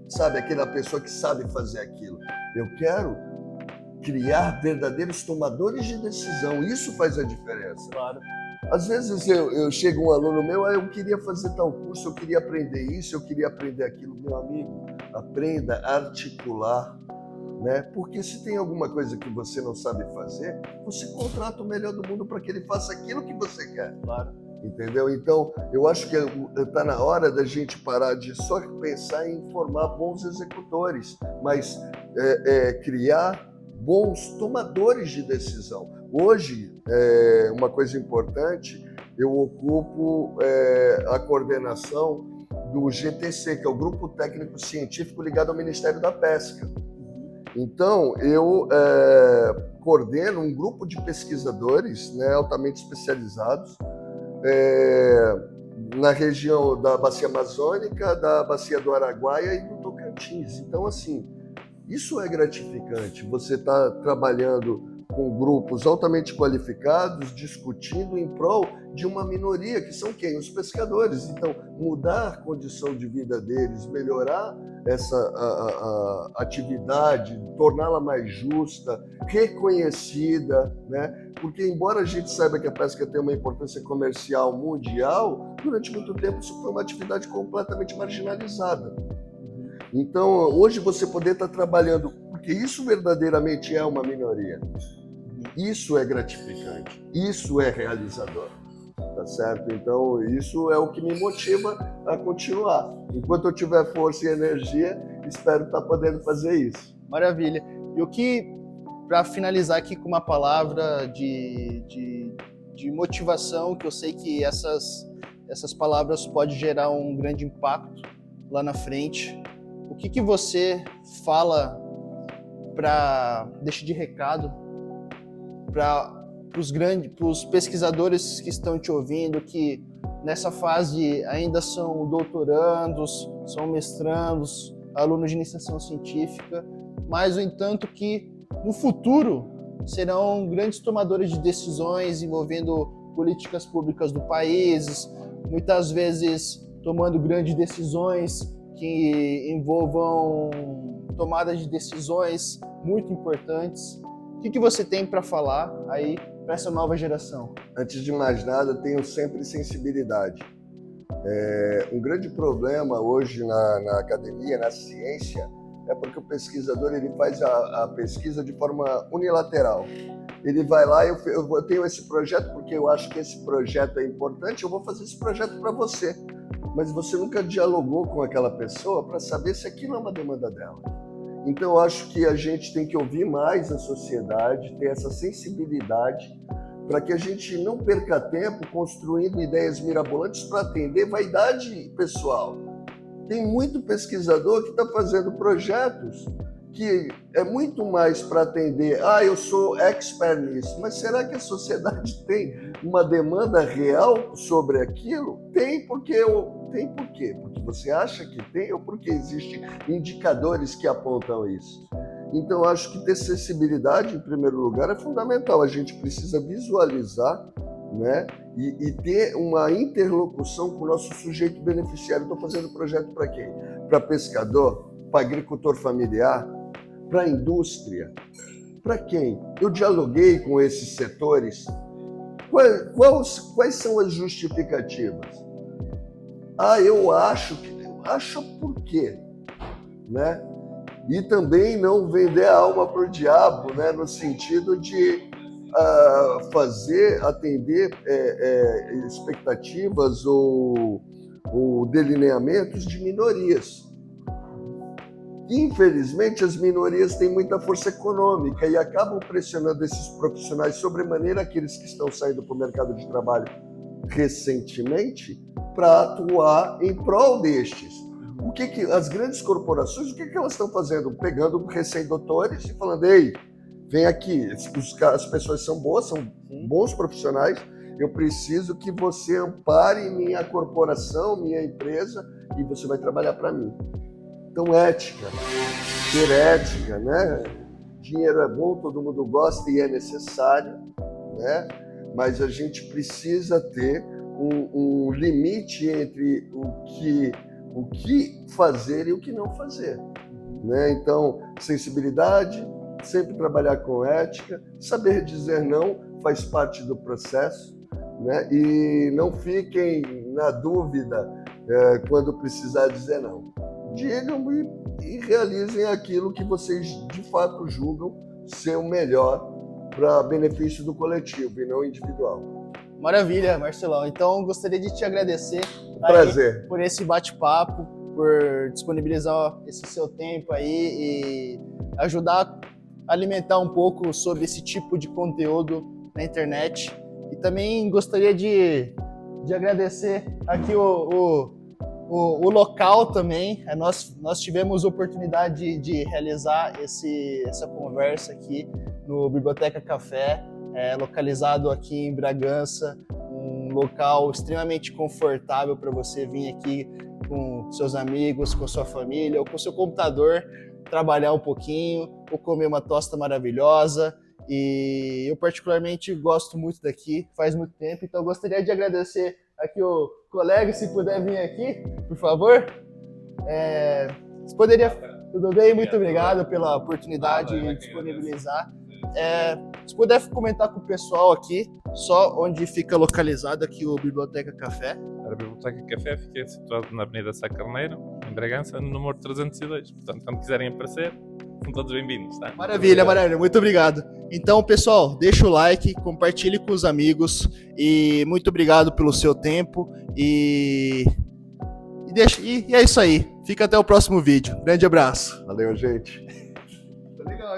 S2: sabe, aquela pessoa que sabe fazer aquilo. Eu quero criar verdadeiros tomadores de decisão. Isso faz a diferença.
S1: Claro.
S2: Às vezes eu chega um aluno meu, eu queria fazer tal curso, eu queria aprender isso, eu queria aprender aquilo. Meu amigo, aprenda a articular. Né? Porque se tem alguma coisa que você não sabe fazer, você contrata o melhor do mundo para que ele faça aquilo que você quer.
S1: Claro.
S2: Entendeu? Então, eu acho que está na hora da gente parar de só pensar em formar bons executores, mas criar bons tomadores de decisão. Hoje, uma coisa importante, eu ocupo a coordenação do GTC, que é o Grupo Técnico Científico ligado ao Ministério da Pesca. Então, eu coordeno um grupo de pesquisadores, né, altamente especializados na região da Bacia Amazônica, da Bacia do Araguaia e do Tocantins. Então, assim, isso é gratificante. Você está trabalhando com grupos altamente qualificados, discutindo em prol de uma minoria, que são quem? Os pescadores. Então, mudar a condição de vida deles, melhorar essa atividade, torná-la mais justa, reconhecida, né? Porque, embora a gente saiba que a pesca tem uma importância comercial mundial, durante muito tempo isso foi uma atividade completamente marginalizada. Então, hoje você poder estar trabalhando, porque isso verdadeiramente é uma minoria, isso é gratificante, isso é realizador, tá certo? Então, isso é o que me motiva a continuar. Enquanto eu tiver força e energia, espero estar podendo fazer isso.
S1: Maravilha. E o que, para finalizar aqui com uma palavra de motivação, que eu sei que essas palavras podem gerar um grande impacto lá na frente, o que você fala deixa de recado para os pesquisadores que estão te ouvindo, que nessa fase ainda são doutorandos, são mestrandos, alunos de iniciação científica, mas, no entanto, que no futuro serão grandes tomadores de decisões envolvendo políticas públicas do país, muitas vezes tomando grandes decisões que envolvam tomadas de decisões muito importantes. O que você tem para falar aí para essa nova geração?
S2: Antes de mais nada, tenho sempre sensibilidade. Um grande problema hoje na academia, na ciência, é porque o pesquisador ele faz a pesquisa de forma unilateral. Ele vai lá, eu tenho esse projeto porque eu acho que esse projeto é importante, eu vou fazer esse projeto para você. Mas você nunca dialogou com aquela pessoa para saber se aquilo é uma demanda dela. Então, eu acho que a gente tem que ouvir mais a sociedade, ter essa sensibilidade, para que a gente não perca tempo construindo ideias mirabolantes para atender vaidade pessoal. Tem muito pesquisador que está fazendo projetos que é muito mais para atender, eu sou expert nisso, mas será que a sociedade tem uma demanda real sobre aquilo? Tem, por quê? Porque você acha que tem ou porque existem indicadores que apontam isso? Então, eu acho que ter sensibilidade, em primeiro lugar, é fundamental. A gente precisa visualizar, né, e ter uma interlocução com o nosso sujeito beneficiário. Estou fazendo projeto para quem? Para pescador? Para agricultor familiar? Para a indústria? Para quem? Eu dialoguei com esses setores. Quais são as justificativas? Eu acho por quê? Né? E também não vender a alma para o diabo, né? No sentido de atender expectativas ou delineamentos de minorias. Infelizmente, as minorias têm muita força econômica e acabam pressionando esses profissionais sobremaneira, aqueles que estão saindo para o mercado de trabalho recentemente, para atuar em prol destes. As grandes corporações, o que elas estão fazendo? Pegando recém-doutores e falando, ei, vem aqui, as pessoas são boas, são bons profissionais, eu preciso que você ampare minha corporação, minha empresa, e você vai trabalhar para mim. Então, ter ética, né? Dinheiro é bom, todo mundo gosta e é necessário, né? Mas a gente precisa ter um limite entre o que fazer e o que não fazer, né? Então, sensibilidade, sempre trabalhar com ética, saber dizer não faz parte do processo, né? E não fiquem na dúvida quando precisar dizer não. Digam e realizem aquilo que vocês de fato julgam ser o melhor para benefício do coletivo e não individual.
S1: Maravilha, Marcelão. Então, gostaria de te agradecer
S2: Prazer.
S1: Por esse bate-papo, por disponibilizar esse seu tempo aí e ajudar a alimentar um pouco sobre esse tipo de conteúdo na internet. E também gostaria de agradecer aqui o local também. Nós tivemos a oportunidade de realizar essa conversa aqui no Biblioteca Café, localizado aqui em Bragança, um local extremamente confortável para você vir aqui com seus amigos, com sua família ou com seu computador, trabalhar um pouquinho ou comer uma tosta maravilhosa. E eu particularmente gosto muito daqui, faz muito tempo, então eu gostaria de agradecer aqui o colega, se puder vir aqui, por favor. Você poderia... Tudo bem? Muito obrigado pela oportunidade de disponibilizar. Se puder comentar com o pessoal aqui, só onde fica localizado aqui o Biblioteca Café.
S3: A Biblioteca Café fica situado na Avenida Sá Carneiro, em Bragança, no número 302. Portanto, quando quiserem aparecer, são todos bem-vindos, tá?
S1: Maravilha, maravilha. Muito obrigado. Então, pessoal, deixa o like, compartilhe com os amigos e muito obrigado pelo seu tempo e é isso aí. Fica até o próximo vídeo. Grande abraço.
S2: Valeu, gente.
S1: Tá legal.